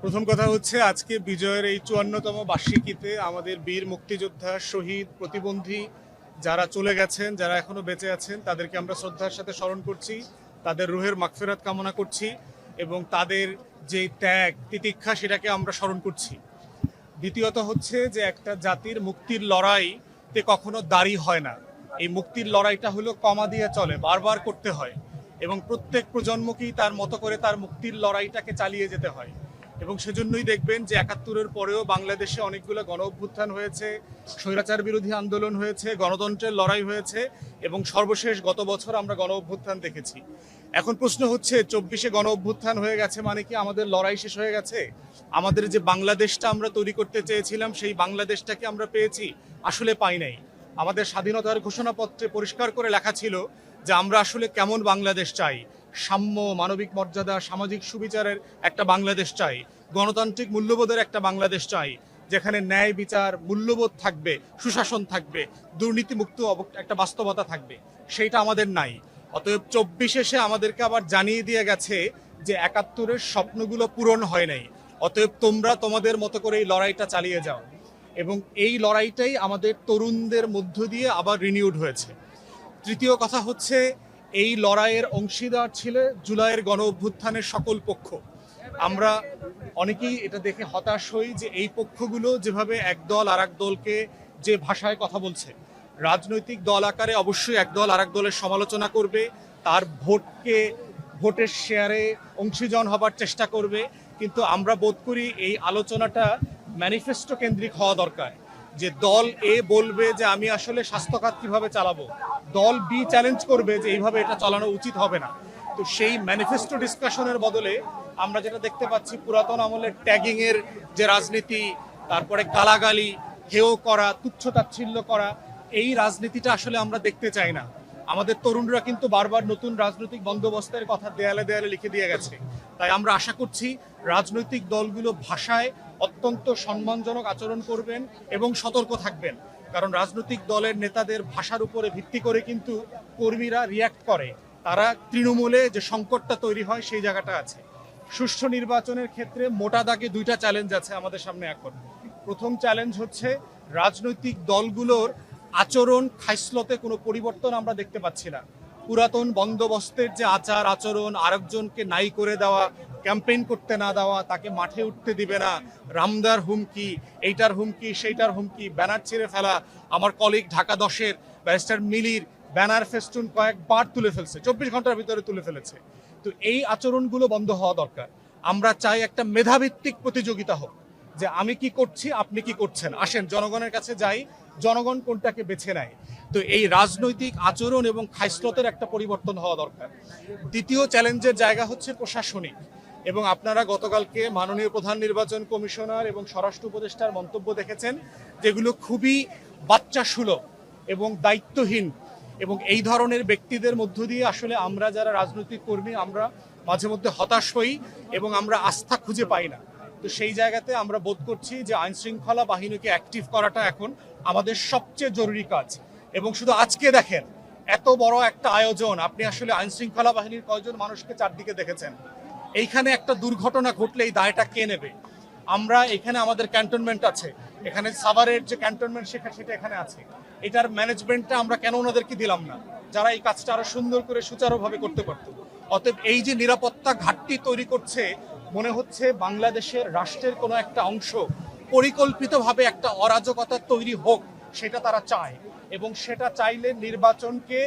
প্রথম কথা হচ্ছে আজকে বিজয়ের এই ৫৪তম বার্ষিকীতে আমাদের বীর মুক্তিযোদ্ধা, শহীদ, প্রতিবন্ধী যারা চলে গেছেন, যারা এখনো বেঁচে আছেন, তাদেরকে আমরা শ্রদ্ধার সাথে স্মরণ করছি, তাদের রুহের মাগফিরাত কামনা করছি এবং তাদের যে ত্যাগ তিতিক্ষা সেটাকে আমরা স্মরণ করছি। দ্বিতীয়ত হচ্ছে যে একটা জাতির মুক্তির লড়াইতে কখনো দাঁড়ি হয় না। এই মুক্তির লড়াইটা হলো কমা দিয়ে চলে, বারবার করতে হয় এবং প্রত্যেক প্রজন্মকেই তার মতো করে তার মুক্তির লড়াইটাকে চালিয়ে যেতে হয়। এবং সেজন্যই দেখবেন যে ৭১-এর পরেও বাংলাদেশে অনেকগুলো গণ অভ্যুত্থান হয়েছে, স্বৈরাচার বিরোধী আন্দোলন হয়েছে, গণতন্ত্রের লড়াই হয়েছে এবং সর্বশেষ গত বছর আমরা গণ অভ্যুত্থান দেখেছি। এখন প্রশ্ন হচ্ছে ২৪-এ গণ অভ্যুত্থান হয়ে গেছে মানে কি আমাদের লড়াই শেষ হয়ে গেছে? আমাদের যে বাংলাদেশটা আমরা তৈরি করতে চেয়েছিলাম সেই বাংলাদেশটাকে আমরা পেয়েছি? আসলে পাই নাই। আমাদের স্বাধীনতার ঘোষণাপত্রে পরিষ্কার করে লেখা ছিল যে আমরা আসলে কেমন বাংলাদেশ চাই। সাম্য, মানবিক মর্যাদা, সামাজিক সুবিচারের একটা বাংলাদেশ চাই, গণতান্ত্রিক মূল্যবোধের একটা বাংলাদেশ চাই, যেখানে ন্যায় বিচার, মূল্যবোধ থাকবে, সুশাসন থাকবে, দুর্নীতিমুক্ত একটা বাস্তবতা থাকবে। সেইটা আমাদের নাই। অতএব ২৪ এসে আমাদেরকে আবার জানিয়ে দিয়ে গেছে যে ৭১-এর স্বপ্নগুলো পূরণ হয় নাই। অতএব তোমরা তোমাদের মতো করে এই লড়াইটা চালিয়ে যাও। এবং এই লড়াইটাই আমাদের তরুণদের মধ্য দিয়ে আবার রিনিউড হয়েছে। তৃতীয় কথা হচ্ছে এই লড়াইয়ের অংশীদার ছিল জুলাইয়ের গণ অভ্যুত্থানের সকল পক্ষ। আমরা অনেকেই এটা দেখে হতাশ হই যে এই পক্ষগুলো যেভাবে এক দল আর এক দলকে যে ভাষায় কথা বলছে, রাজনৈতিক দল আকারে অবশ্যই এক দল আর এক দলের সমালোচনা করবে, তার ভোটের শেয়ারে অংশীজন হবার চেষ্টা করবে, কিন্তু আমরা বোধ করি এই আলোচনাটা ম্যানিফেস্টো কেন্দ্রিক হওয়া দরকার। যে দল এ বলবে যে আমি আসলে স্বাস্থ্যখাত কিভাবে চালাবো, দল বি চ্যালেঞ্জ করবে যে এইভাবে এটা চালানো উচিত হবে না। তো সেই ম্যানিফেস্টো ডিসকাশনের বদলে আমরা যেটা দেখতে পাচ্ছি পুরাতন আমলের ট্যাগিং এর যে রাজনীতি, তারপরে গালাগালি, হেয় করা, তুচ্ছতাচ্ছিল্য করা, এই রাজনীতিটা আসলে আমরা দেখতে চাই না। আমাদের তরুণরা কিন্তু বারবার নতুন রাজনৈতিক বন্দোবস্তের কথা দেয়ালে দেয়ালে লিখে দিয়ে গেছে। তাই আমরা আশা করছি রাজনৈতিক দলগুলো ভাষায় অত্যন্ত সম্মানজনক আচরণ করবেন এবং সতর্ক থাকবেন, কারণ রাজনৈতিক দলের নেতাদের ভাষার উপরে ভিত্তি করে কিন্তু কর্মীরা রিয়্যাক্ট করে। তারা তৃণমূলে যে সংকটটা তৈরি হয় সেই জায়গাটা আছে। সুষ্ঠু নির্বাচনের ক্ষেত্রে মোটা দাগে দুইটা চ্যালেঞ্জ আছে আমাদের সামনে এখন। প্রথম চ্যালেঞ্জ হচ্ছে রাজনৈতিক দলগুলোর আচরণ খাইসলতে কোনো পরিবর্তন আমরা দেখতে পাচ্ছি না। পুরাতন বন্দোবস্তের যে আচার আচরণ, আরেকজনকে নাই করে দেওয়া, ক্যাম্পেইন করতে না দেওয়া, তাকে মাঠে উঠতে দিবে না, রামদার হুমকি, এইটার হুমকি, সেইটার হুমকি, ব্যানার ছিঁড়ে ফেলা। আমার কলিগ ঢাকা 10-এর ব্যারিস্টার মিলির ব্যানার ফেস্টুন কয়েকবার তুলে ফেলছে, ২৪ ঘন্টার ভিতরে তুলে ফেলেছে। তো এই আচরণগুলো বন্ধ হওয়া দরকার। আমরা চাই একটা মেধাভিত্তিক প্রতিযোগিতা হোক, যে আমি কি করছি, আপনি কি করছেন, আসেন জনগণের কাছে যাই, জনগণ কোনটাকে বেছে নেয়। তো এই রাজনৈতিক আচরণ এবং খাইসলতের একটা পরিবর্তন হওয়া দরকার। দ্বিতীয় চ্যালেঞ্জের জায়গা হচ্ছে প্রশাসনিক। এবং আপনারা গতকালকে মাননীয় প্রধান নির্বাচন কমিশনার এবং স্বরাষ্ট্র উপদেষ্টার মন্তব্য দেখেছেন, যেগুলো খুবই বাচ্চা সুলভ এবং দায়িত্বহীন। এবং এই ধরনের ব্যক্তিদের মধ্য দিয়ে আসলে আমরা যারা রাজনৈতিক কর্মী, আমরা মাঝে মধ্যে হতাশ হই এবং আমরা আস্থা খুঁজে পাই না। তো সেই জায়গাতে আমরা বোধ করছি যে আইন শৃঙ্খলা বাহিনীকে অ্যাক্টিভ করাটা এখন আমাদের সবচেয়ে জরুরি কাজ। এবং শুধু আজকে দেখেন, এত বড় একটা আয়োজন, আপনি আসলে আইন শৃঙ্খলা বাহিনীর কয়জন মানুষকে চারদিকে দেখেছেন? এইখানে একটা দুর্ঘটনা ঘটলে এই দায়টা কে নেবে? আমরা এখানে আমাদের ক্যান্টনমেন্ট আছে, এখানে সাভারের যে ক্যান্টনমেন্ট সেটা এখানে আছে, এটার ম্যানেজমেন্টটা আমরা কেন ওনাদেরকে দিলাম না, যারা এই কাজটা আরো সুন্দর করে সুচারুভাবে করতে পারত? অতএব এই যে নিরাপত্তা ঘাটতি তৈরি করছে, মনে হচ্ছে বাংলাদেশের রাষ্ট্রের কোনো একটা অংশ পরিকল্পিতভাবে একটা অরাজকতা তৈরি হোক, সেটা তারা চায়। এবং সেটা চাইলে নির্বাচনকে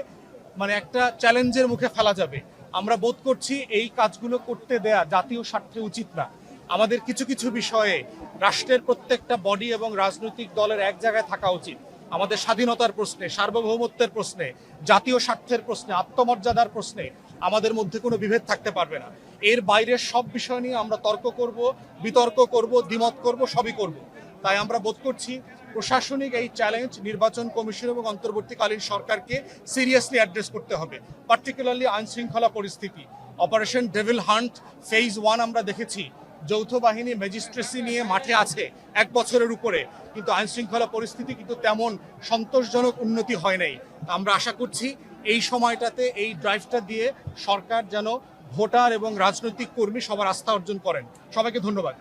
একটা চ্যালেঞ্জের মুখে ফেলা যাবে। আমরা বোধ করছি এই কাজগুলো করতে দেয়া জাতীয় স্বার্থে উচিত না। আমাদের কিছু কিছু বিষয়ে রাষ্ট্রের প্রত্যেকটা বডি এবং রাজনৈতিক দলের এক জায়গায় থাকা উচিত। আমাদের স্বাধীনতার প্রশ্নে, সার্বভৌমত্বের প্রশ্নে, জাতীয় স্বার্থের প্রশ্নে, আত্মমর্যাদার প্রশ্নে আমাদের মধ্যে কোনো বিভেদ থাকতে পারবে না। এর বাইরের সব বিষয় নিয়ে আমরা তর্ক করব, বিতর্ক করব, দ্বিমত করব, সবই করব। তাই আমরা বোধ করছি প্রশাসনিক এই চ্যালেঞ্জ নির্বাচন কমিশন এবং অন্তর্বর্তীকালীন সরকারকে সিরিয়াসলি অ্যাড্রেস করতে হবে। পার্টিকুলারলি আইন শৃঙ্খলা পরিস্থিতি, অপারেশন ডেভিল হান্ট ফেজ 1 আমরা দেখেছি, যৌথ বাহিনী ম্যাজিস্ট্রেসি নিয়ে মাঠে আছে 1 বছরের উপরে, কিন্তু আইন শৃঙ্খলা পরিস্থিতি কিন্তু তেমন সন্তোষজনক উন্নতি হয় নাই। আমরা আশা করছি এই সময়টাতে এই ড্রাইভটা দিয়ে সরকার যেন ভোটার এবং রাজনৈতিক কর্মী সবার আস্থা অর্জন করেন। সবাইকে ধন্যবাদ।